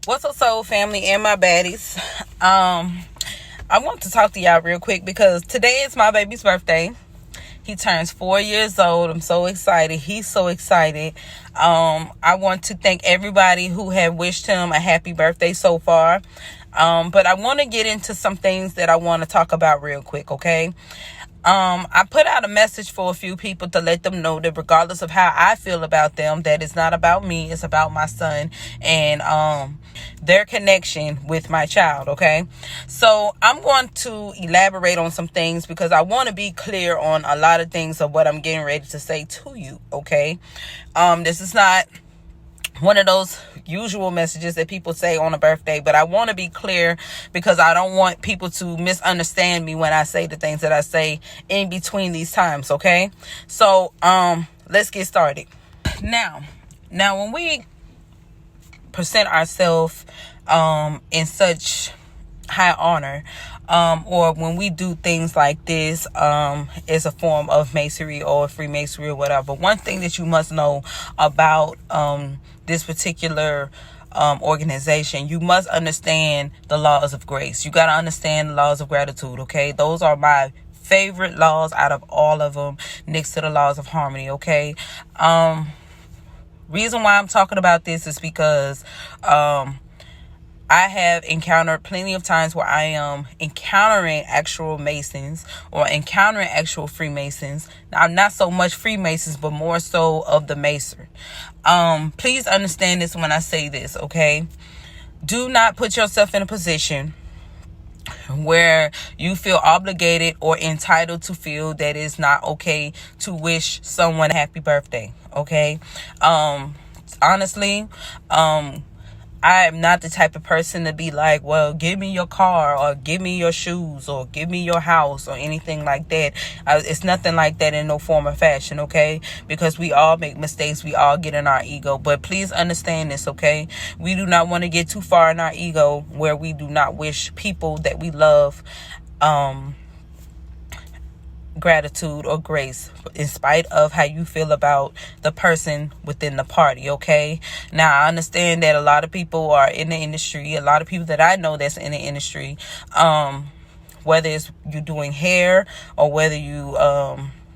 What's up, soul family and my baddies? I want to talk to y'all real quick because today is my baby's birthday. He turns 4 years old. I'm so excited. He's so excited. I want to thank everybody who have wished him a happy birthday so far. But I want to get into some things that I want to talk about real quick, okay? I put out a message for a few people to let them know that regardless of how I feel about them, that it's not about me, it's about my son and their connection with my child, okay? So I'm going to elaborate on some things because I want to be clear on a lot of things of what I'm getting ready to say to you, okay? This is not one of those usual messages that people say on a birthday, but I want to be clear because I don't want people to misunderstand me when I say the things that I say in between these times, okay? So let's get started. Now when we present ourselves in such high honor, or when we do things like this as a form of masonry or Freemasonry or whatever, one thing that you must know about this particular organization, you must understand the laws of grace. You got to understand the laws of gratitude, okay? Those are my favorite laws out of all of them, next to the laws of harmony, okay? Reason why I'm talking about this is because I have encountered plenty of times where I am encountering actual Masons or encountering actual Freemasons. Now, not so much Freemasons, but more so of the Mason. Please understand this when I say this, okay? Do not put yourself in a position where you feel obligated or entitled to feel that it's not okay to wish someone a happy birthday, okay? Honestly, I am not the type of person to be like, well, give me your car or give me your shoes or give me your house or anything like that. It's nothing like that in no form or fashion, okay? Because we all make mistakes. We all get in our ego. But please understand this, okay? We do not want to get too far in our ego where we do not wish people that we love gratitude or grace in spite of how you feel about the person within the party, okay? Now, I understand that a lot of people are in the industry, a lot of people that I know that's in the industry, whether it's you doing hair or whether you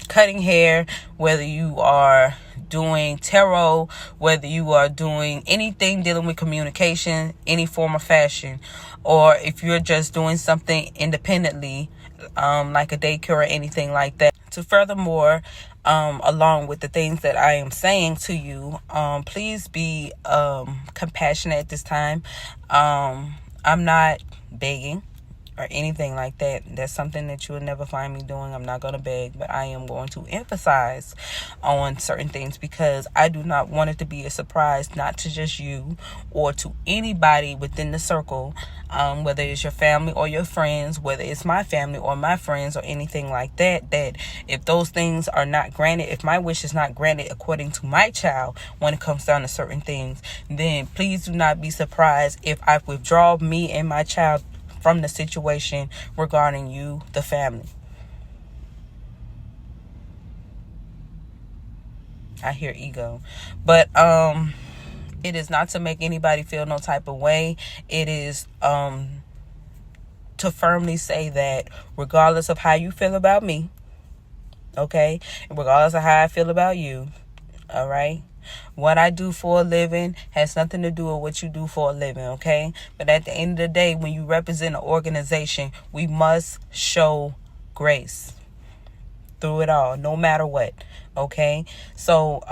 cutting hair, whether you are doing tarot, whether you are doing anything dealing with communication, any form of fashion, or if you're just doing something independently, like a daycare or anything like that. To furthermore, along with the things that I am saying to you, please be compassionate at this time. I'm not begging or anything like that. That's something that you will never find me doing. I'm not going to beg, but I am going to emphasize on certain things because I do not want it to be a surprise, not to just you or to anybody within the circle, whether it's your family or your friends, whether it's my family or my friends or anything like that, that if those things are not granted, if my wish is not granted according to my child when it comes down to certain things, then please do not be surprised if I withdraw me and my child from the situation regarding you, the family. I hear ego. But it is not to make anybody feel no type of way. It is to firmly say that regardless of how you feel about me, okay, regardless of how I feel about you, all right, what I do for a living has nothing to do with what you do for a living, okay? But at the end of the day, when you represent an organization, we must show grace through it all, no matter what, okay? So,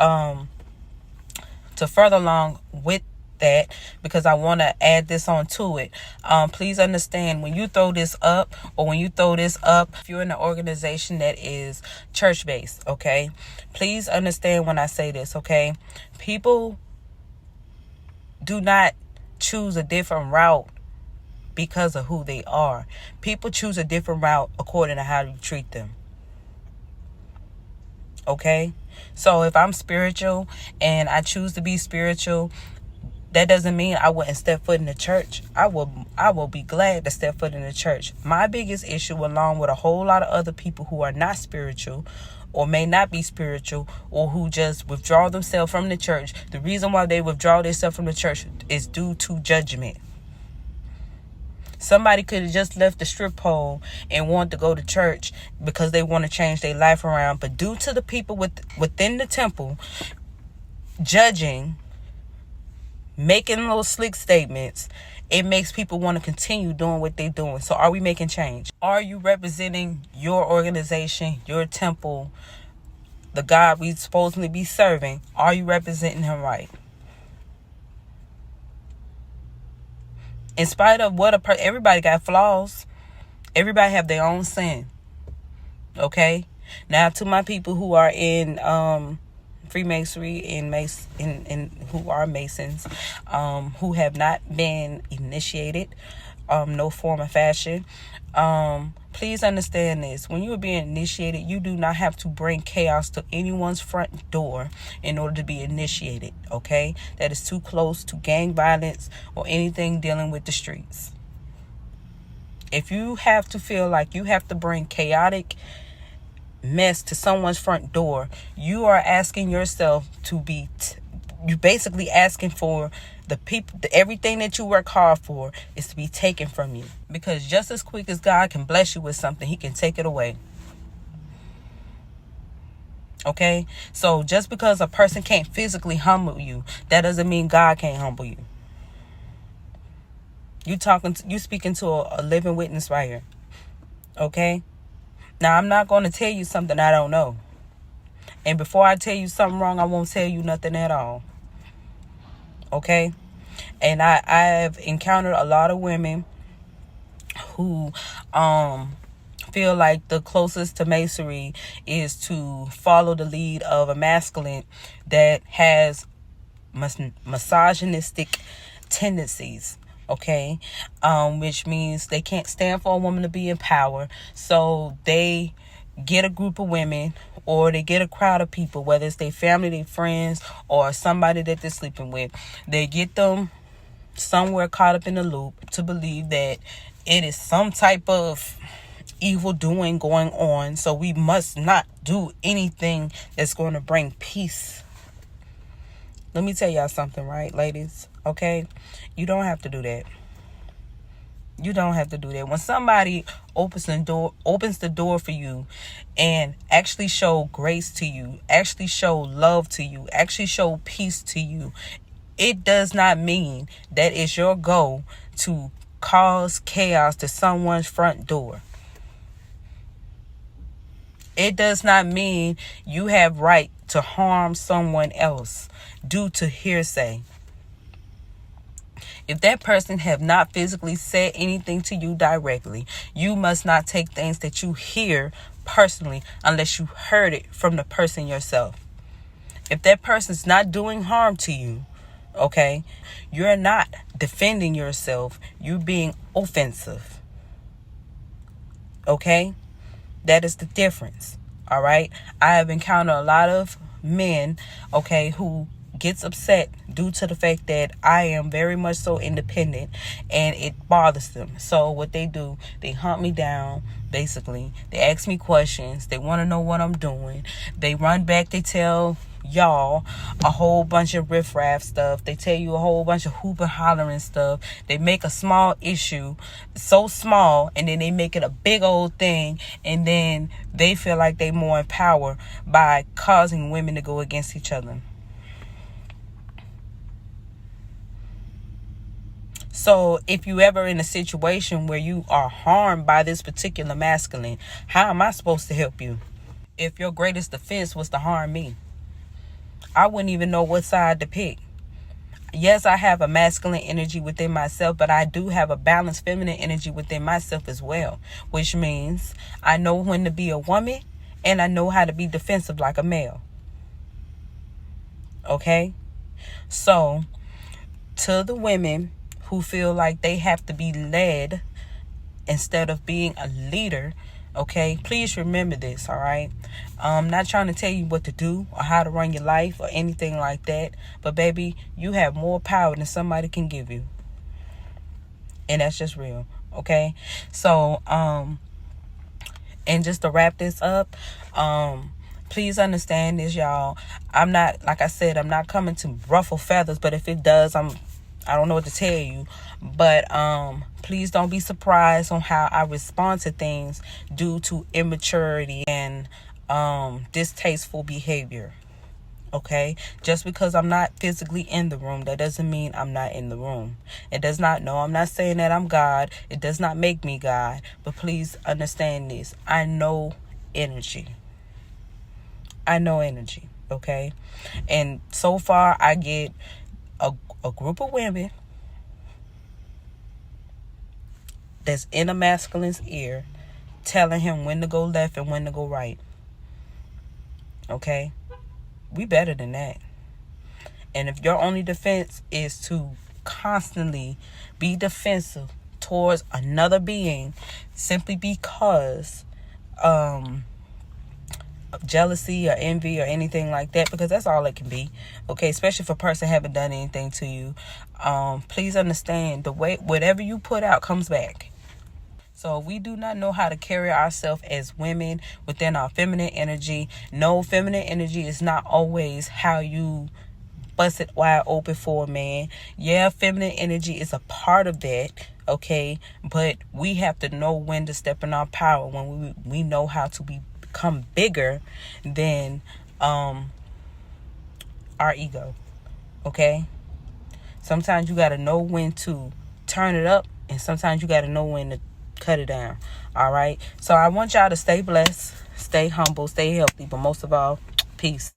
to further along with that, because I want to add this on to it, please understand when you throw this up or when you throw this up, if you're in an organization that is church-based, okay, please understand when I say this, okay? People do not choose a different route because of who they are. People choose a different route according to how you treat them, okay? So if I'm spiritual and I choose to be spiritual, that doesn't mean I wouldn't step foot in the church. I will be glad to step foot in the church. My biggest issue, along with a whole lot of other people who are not spiritual or may not be spiritual, or who just withdraw themselves from the church, the reason why they withdraw themselves from the church is due to judgment. Somebody could have just left the strip pole and wanted to go to church because they want to change their life around. But due to the people within the temple judging, making those slick statements, it makes people want to continue doing what they're doing. So are we making change? Are you representing your organization, your temple, the God we supposedly be serving? Are you representing him right? In spite of what everybody got flaws. Everybody have their own sin. Okay? Now, to my people who are in Freemasonry and who are Masons, who have not been initiated, no form of fashion, please understand this. When you are being initiated, you do not have to bring chaos to anyone's front door in order to be initiated, okay? That is too close to gang violence or anything dealing with the streets. If you have to feel like you have to bring chaotic mess to someone's front door, you are asking yourself to be you basically asking for the people, everything that you work hard for is to be taken from you. Because just as quick as God can bless you with something, he can take it away. Okay? So just because a person can't physically humble you, that doesn't mean God can't humble you. You speaking to a living witness right here. Okay? Now, I'm not going to tell you something I don't know. And before I tell you something wrong, I won't tell you nothing at all. Okay? And I've encountered a lot of women who feel like the closest to masonry is to follow the lead of a masculine that has misogynistic tendencies. Okay, which means they can't stand for a woman to be in power, so they get a group of women, or they get a crowd of people, whether it's their family, their friends, or somebody that they're sleeping with. They get them somewhere caught up in the loop to believe that it is some type of evil doing going on, so we must not do anything that's going to bring peace. Let me tell y'all something, right, ladies? Okay, you don't have to do that. You don't have to do that. When somebody opens the door for you and actually show grace to you, actually show love to you, actually show peace to you, it does not mean that it's your goal to cause chaos to someone's front door. It does not mean you have right to harm someone else due to hearsay. If that person have not physically said anything to you directly, you must not take things that you hear personally unless you heard it from the person yourself. If that person's not doing harm to you, okay, you're not defending yourself. You're being offensive. Okay? That is the difference. All right? I have encountered a lot of men, okay, who gets upset due to the fact that I am very much so independent and it bothers them. So what they do, they hunt me down, basically. They ask me questions. They want to know what I'm doing. They run back. They tell y'all a whole bunch of riffraff stuff. They tell you a whole bunch of hoop and hollering stuff. They make a small issue so small and then they make it a big old thing, and then they feel like they more in power by causing women to go against each other. So if you ever in a situation where you are harmed by this particular masculine, how am I supposed to help you? If your greatest defense was to harm me, I wouldn't even know what side to pick. Yes, I have a masculine energy within myself, but I do have a balanced feminine energy within myself as well, which means I know when to be a woman and I know how to be defensive like a male. Okay? So, to the women who feel like they have to be led instead of being a leader, okay, please remember this, all right? I'm not trying to tell you what to do or how to run your life or anything like that, but baby, you have more power than somebody can give you, and that's just real. Okay, so and just to wrap this up, Please understand this, y'all. I'm not, like I said, I'm not coming to ruffle feathers, but if it does, I don't know what to tell you. But please don't be surprised on how I respond to things due to immaturity and distasteful behavior. Okay, just because I'm not physically in the room, that doesn't mean I'm not in the room. It does not, no, I'm not saying that I'm God. It does not make me God. But please understand this. I know energy. I know energy. Okay. And so far I get a group of women that's in a masculine's ear telling him when to go left and when to go right. Okay. We better than that. And if your only defense is to constantly be defensive towards another being simply because of jealousy or envy or anything like that, because that's all it can be, okay, especially if a person haven't done anything to you, please understand the way whatever you put out comes back. So we do not know how to carry ourselves as women within our feminine energy. No, feminine energy is not always how you bust it wide open for a man. Yeah, feminine energy is a part of that, okay? But we have to know when to step in our power, when we know how to become bigger than our ego, okay? Sometimes you got to know when to turn it up, and sometimes you got to know when to cut it down. All right. So I want y'all to stay blessed, stay humble, stay healthy, but most of all, peace.